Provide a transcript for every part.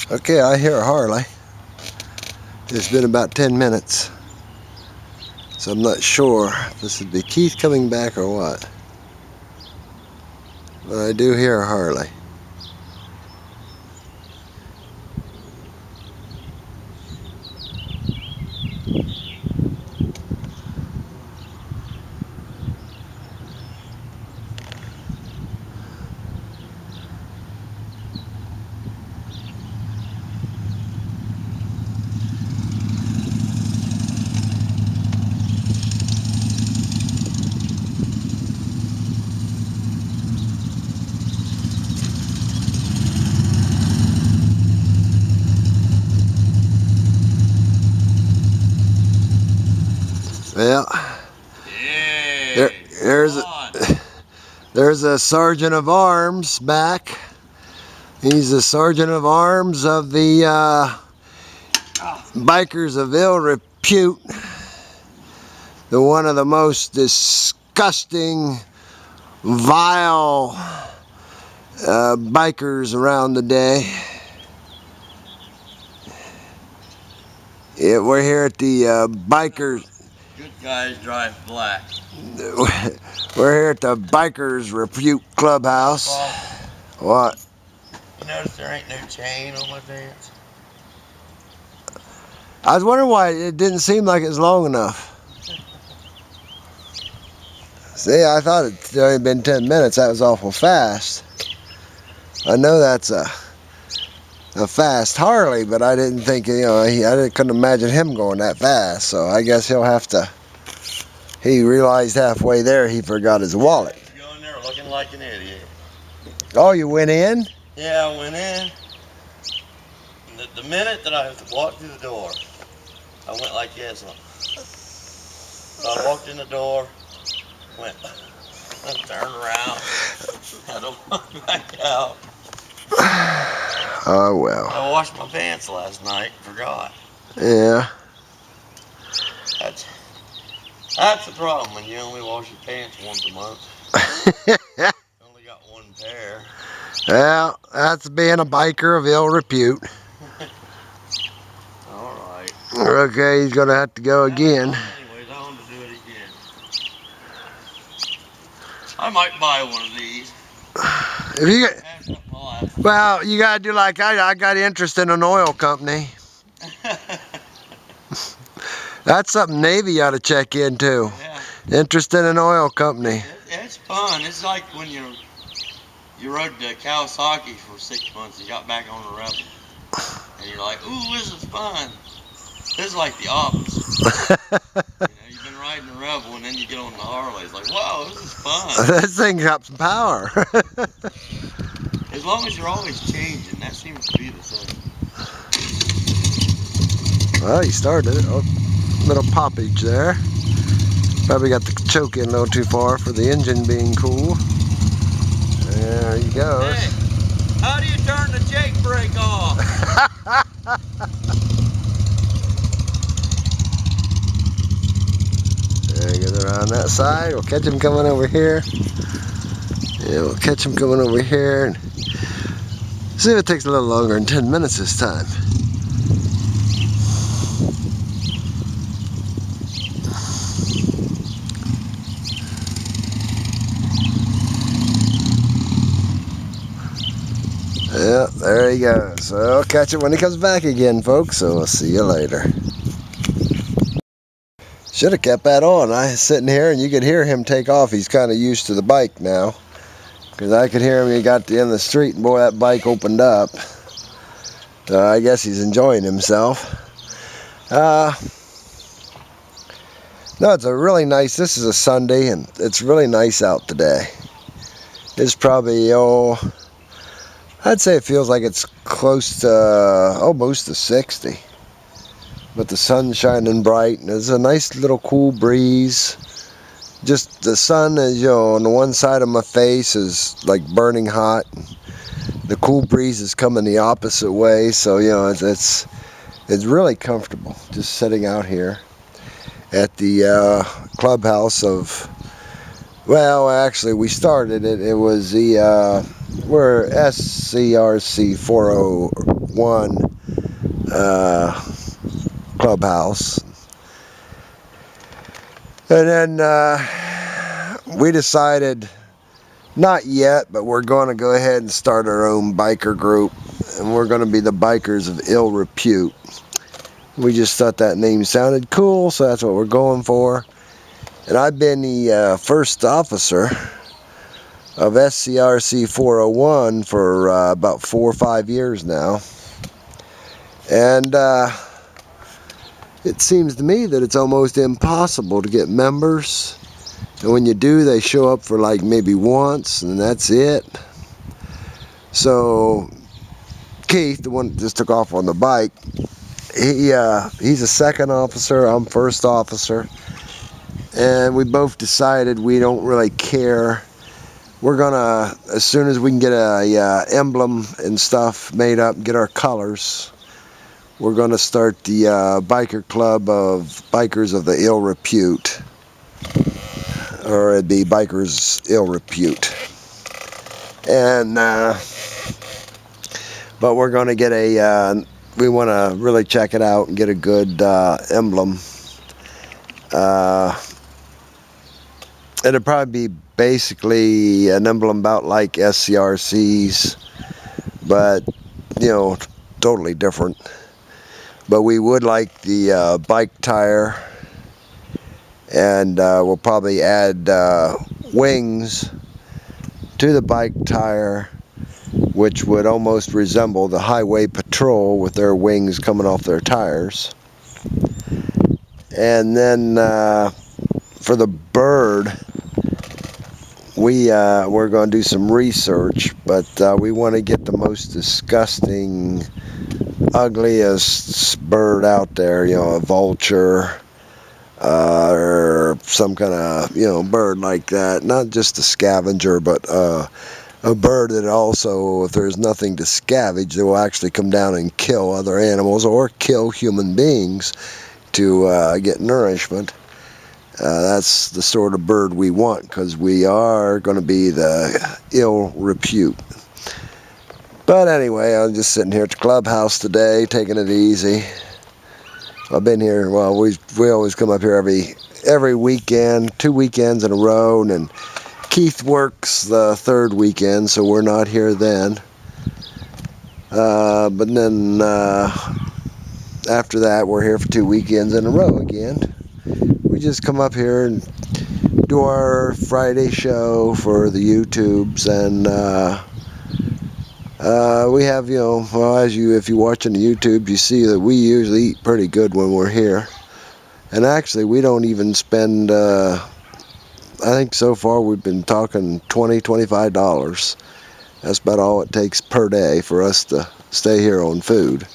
Okay, I hear a Harley. It's been about 10 minutes. So I'm not sure if this would be Keith coming back or what. But I do hear a Harley. Well, there's a sergeant of arms back. He's the sergeant of arms of the bikers of ill repute. One of the most disgusting, vile bikers around the day. Yeah, we're here at the bikers. Good guys drive black. We're here at the Bikers Repute Clubhouse. What? You notice there ain't no chain on my pants? I was wondering why it didn't seem like it was long enough. See, I thought it only been 10 minutes. That was awful fast. I know that's a fast Harley, but I didn't think, couldn't imagine him going that fast. So I guess he'll have to. He realized halfway there he forgot his wallet. Going there looking like an idiot. Oh, you went in? Yeah, I went in. The minute that I walked through the door, I went like this. So I walked in the door, turned around, had to walk back out. Oh well. I washed my pants last night, forgot. Yeah. That's the problem when you only wash your pants once a month. Only got one pair. Well, that's being a biker of ill repute. Alright. Okay, he's gonna have to go again. Anyways, I want to do it again. I might buy one of these. If you get, well, you gotta do like I got interest in an oil company. That's something Navy ought to check into. Yeah. Interest in an oil company. It's fun. It's like when you rode the Kawasaki for 6 months and got back on the Rebel. And you're like, ooh, this is fun. This is like the opposite. You've been riding the Rebel and then you get on the Harley. It's like, wow, this is fun. This thing's got some power. As long as you're always changing, that seems to be the thing. Well, he started it. Oh, little poppage there. Probably got the choke in a little too far for the engine being cool. There he goes. Hey, how do you turn the Jake brake off? There he goes around that side. We'll catch him coming over here. Yeah, we'll catch him coming over here. And see if it takes a little longer than 10 minutes this time. Yeah, there he goes. So I'll catch it when he comes back again, folks. So we'll see you later. Should have kept that on. I was sitting here and you could hear him take off. He's kind of used to the bike now. Because I could hear him, he got to the end of the street and boy, that bike opened up. So I guess he's enjoying himself. No, it's a really nice, this is a Sunday and it's really nice out today. It's probably, I'd say it feels like it's close to almost to 60. But the sun's shining bright and there's a nice little cool breeze. Just the sun is, on the one side of my face is like burning hot. The cool breeze is coming the opposite way, so it's really comfortable just sitting out here at the clubhouse of. Well, actually, we started it. It was the we're SCRC 40 401 clubhouse. And then we decided, not yet, but we're going to go ahead and start our own biker group, and we're going to be the Bikers of Ill Repute. We just thought that name sounded cool, so that's what we're going for. And I've been the first officer of SCRC 401 for about 4 or 5 years now. And it seems to me that it's almost impossible to get members. And when you do, they show up for like maybe once, and that's it. So Keith, the one that just took off on the bike, he's a second officer, I'm first officer. And we both decided we don't really care. We're gonna, as soon as we can get a emblem and stuff made up, get our colors, we're gonna start the biker club of Bikers of the Ill Repute. Or it'd be Bikers Ill Repute. And but we're gonna get a we want to really check it out and get a good emblem. It'll probably be basically an emblem about like SCRC's, but you know, totally different. But we would like the bike tire, and we'll probably add wings to the bike tire, which would almost resemble the highway patrol with their wings coming off their tires. And then for the bird, we're going to do some research, but we want to get the most disgusting, ugliest bird out there, you know, a vulture, or some kind of, you know, bird like that. Not just a scavenger, but a bird that also, if there's nothing to scavenge, they will actually come down and kill other animals or kill human beings to get nourishment. That's the sort of bird we want, because we are going to be the Ill Repute. But anyway, I'm just sitting here at the clubhouse today, taking it easy. I've been here, well, we always come up here every weekend, 2 weekends in a row, and then Keith works the 3rd weekend, so we're not here then. But then after that, we're here for 2 weekends in a row again. We just come up here and do our Friday show for the YouTubes, and we have, you know, well, if you watch on the YouTube, you see that we usually eat pretty good when we're here. And actually, we don't even spend, I think so far we've been talking $20, $25. That's about all it takes per day for us to stay here on food.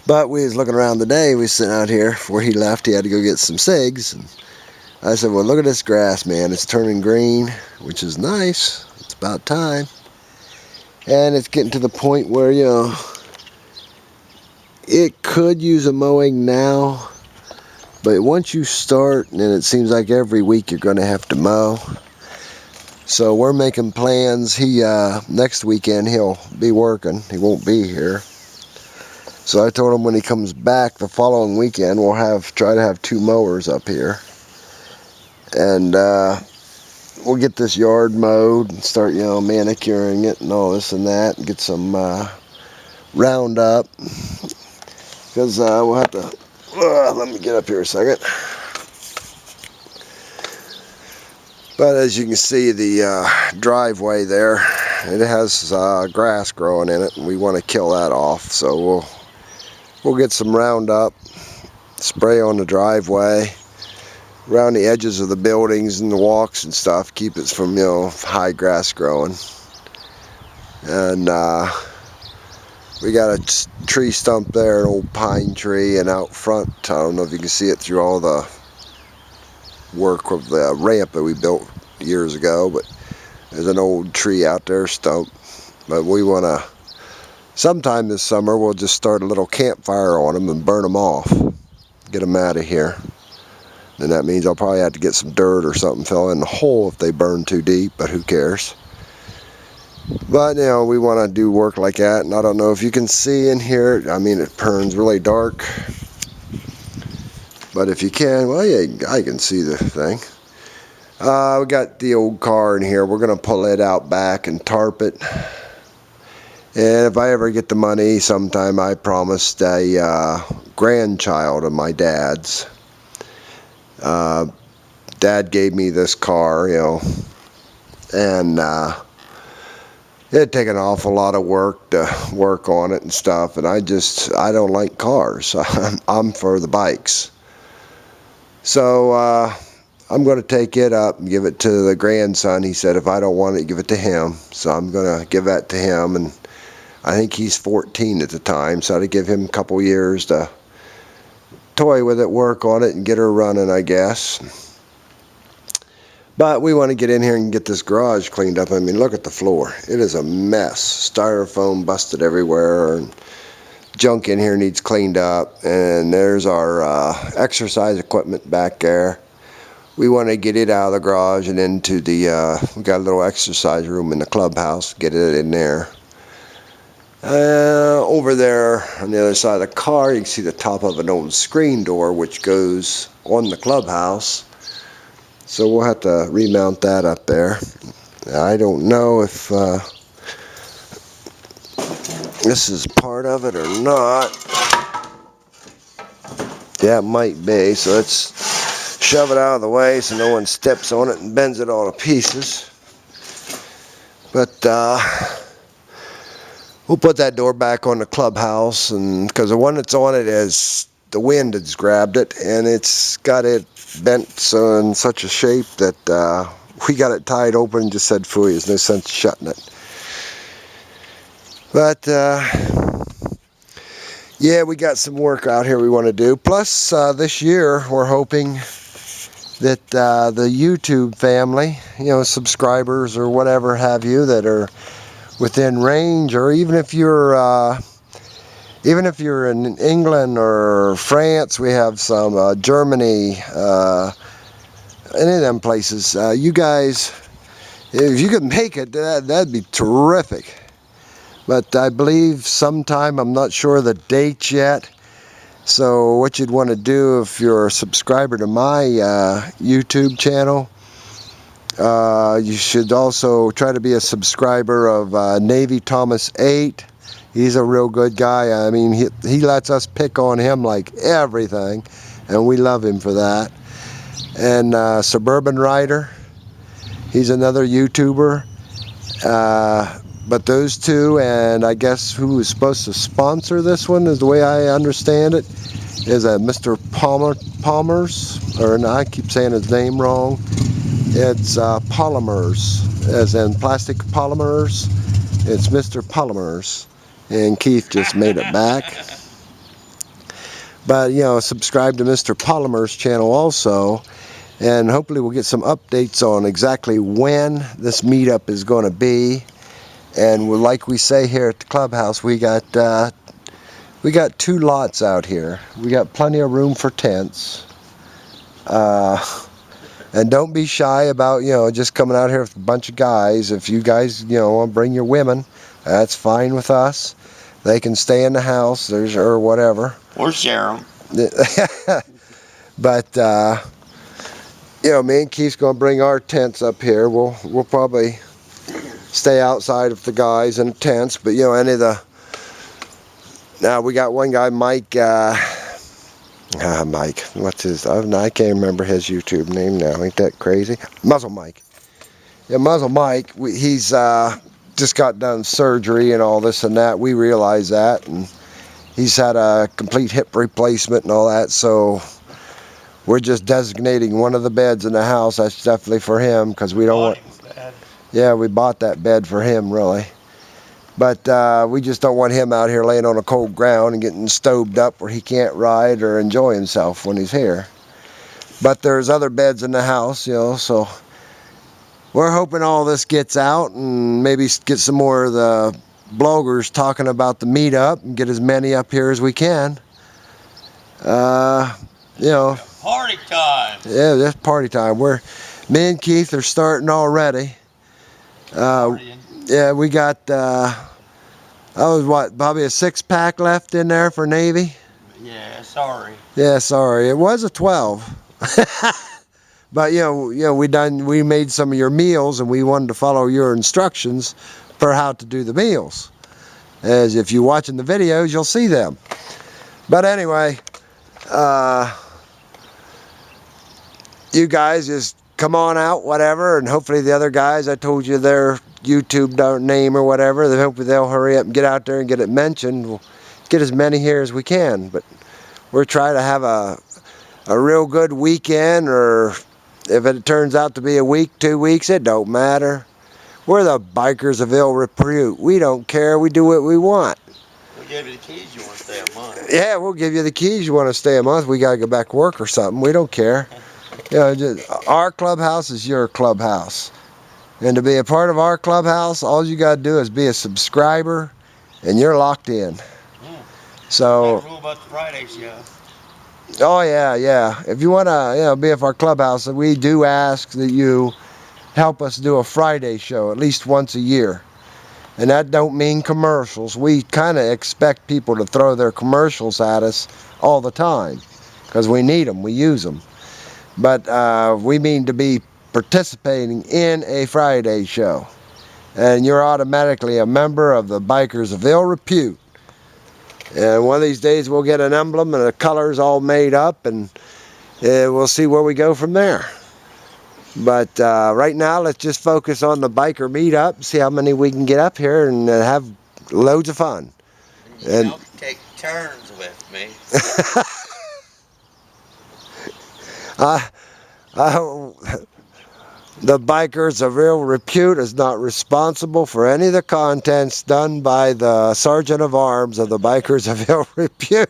But we was looking around today, we was sitting out here. Before he left, he had to go get some cigs. And I said, well, look at this grass, man. It's turning green, which is nice. It's about time. And it's getting to the point where, you know, it could use a mowing now. But once you start, and it seems like every week you're going to have to mow. So we're making plans. Next weekend he'll be working. He won't be here. So I told him when he comes back the following weekend, we'll try to have 2 mowers up here. And we'll get this yard mowed and start, you know, manicuring it and all this and that, and get some Roundup. Because we'll have to, let me get up here a second. But as you can see, the driveway there, it has grass growing in it, and we want to kill that off. So we'll get some Roundup, spray on the driveway, around the edges of the buildings and the walks and stuff, keep it from, you know, high grass growing. And we got a tree stump there, an old pine tree, and out front, I don't know if you can see it through all the work of the ramp that we built years ago, but there's an old tree out there, stump. But we want to, sometime this summer, we'll just start a little campfire on them and burn them off, get them out of here. And that means I'll probably have to get some dirt or something fill in the hole if they burn too deep, but who cares. But, you know, we want to do work like that, and I don't know if you can see in here. I mean, it turns really dark. But if you can, well, yeah, I can see the thing. We got the old car in here. We're going to pull it out back and tarp it. And if I ever get the money sometime, I promised a grandchild of my dad's. Dad gave me this car, you know, and it'd take an awful lot of work to work on it and stuff. And I don't like cars. I'm for the bikes. So I'm going to take it up and give it to the grandson. He said if I don't want it, give it to him. So I'm going to give that to him. And I think he's 14 at the time, so I'd give him a couple years to toy with it, work on it, and get her running, I guess. But we want to get in here and get this garage cleaned up. I mean, look at the floor. It is a mess. Styrofoam busted everywhere, and junk in here needs cleaned up. And there's our exercise equipment back there. We want to get it out of the garage and into the, we got a little exercise room in the clubhouse, get it in there. Over there on the other side of the car, you can see the top of an old screen door which goes on the clubhouse. So we'll have to remount that up there. I don't know if this is part of it or not. Yeah, it might be. So let's shove it out of the way so no one steps on it and bends it all to pieces. But we'll put that door back on the clubhouse, and because the one that's on it is the wind has grabbed it, and it's got it bent so in such a shape that we got it tied open and just said, "Phooey, there's no sense shutting it." But yeah, we got some work out here we want to do. Plus, this year we're hoping that the YouTube family, you know, subscribers or whatever have you that are within range, or even if you're in England or France, we have some Germany, any of them places. You guys, if you could make it, that'd be terrific. But I believe sometime, I'm not sure the dates yet. So what you'd want to do if you're a subscriber to my YouTube channel, you should also try to be a subscriber of Navy Thomas 8. He's a real good guy. I mean, he lets us pick on him like everything, and we love him for that. And Suburban Rider, he's another YouTuber. But those two, and I guess who is supposed to sponsor this one, is the way I understand it, is Mr. Palmer's, or no, I keep saying his name wrong. It's Polymers, as in plastic polymers. It's Mr. Polymers, and Keith just made it back. But, you know, subscribe to Mr. Polymers channel also, and hopefully we'll get some updates on exactly when this meetup is going to be. And like we say here at the clubhouse, we got 2 lots out here. We got plenty of room for tents. And don't be shy about, you know, just coming out here with a bunch of guys. If you guys, you know, want to bring your women, that's fine with us. They can stay in the house, or whatever. Or share them. But you know, me and Keith's gonna bring our tents up here. We'll probably stay outside of the guys in the tents, but you know, any of the, now we got one guy, Mike, Mike, what's his, I can't remember his YouTube name now, ain't that crazy? Muzzle Mike. Yeah, Muzzle Mike, he's just got done surgery and all this and that. We realize that, and he's had a complete hip replacement and all that, so we're just designating one of the beds in the house. That's definitely for him, because we don't want, yeah, we bought that bed for him, really. But we just don't want him out here laying on a cold ground and getting stoved up where he can't ride or enjoy himself when he's here. But there's other beds in the house, you know, so we're hoping all this gets out and maybe get some more of the bloggers talking about the meetup and get as many up here as we can. You know. Party time. Yeah, that's party time. Me and Keith are starting already. Yeah, we got, that was what, probably a 6-pack left in there for Navy? Yeah, sorry. Yeah, sorry. It was a 12. But we made some of your meals, and we wanted to follow your instructions for how to do the meals. As if you're watching the videos, you'll see them. But anyway, you guys just come on out, whatever, and hopefully the other guys, I told you their YouTube name or whatever, then hopefully they'll hurry up and get out there and get it mentioned. We'll get as many here as we can, but we're trying to have a real good weekend, or if it turns out to be a week, 2 weeks, it don't matter. We're the Bikers of Ill Repute. We don't care. We do what we want. We'll give you the keys. You want to stay a month? Yeah, we'll give you the keys. You want to stay a month? We gotta go back to work or something. We don't care. Our clubhouse is your clubhouse, and to be a part of our clubhouse, all you gotta do is be a subscriber, and you're locked in. So. That rule about the Friday show. Oh yeah. If you wanna, be of our clubhouse, we do ask that you help us do a Friday show at least once a year. And that don't mean commercials. We kind of expect people to throw their commercials at us all the time, because we need them, we use them. But we mean to be participating in a Friday show. And you're automatically a member of the Bikers of Ill Repute. And one of these days we'll get an emblem and the colors all made up, and we'll see where we go from there. But right now, let's just focus on the biker meetup, see how many we can get up here, and have loads of fun. And you take turns with me. The Bikers of Ill Repute is not responsible for any of the contents done by the Sergeant of Arms of the Bikers of Ill Repute.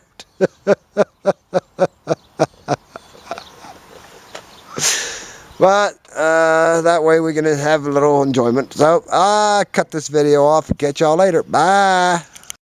But that way we can have a little enjoyment. So cut this video off and catch y'all later. Bye.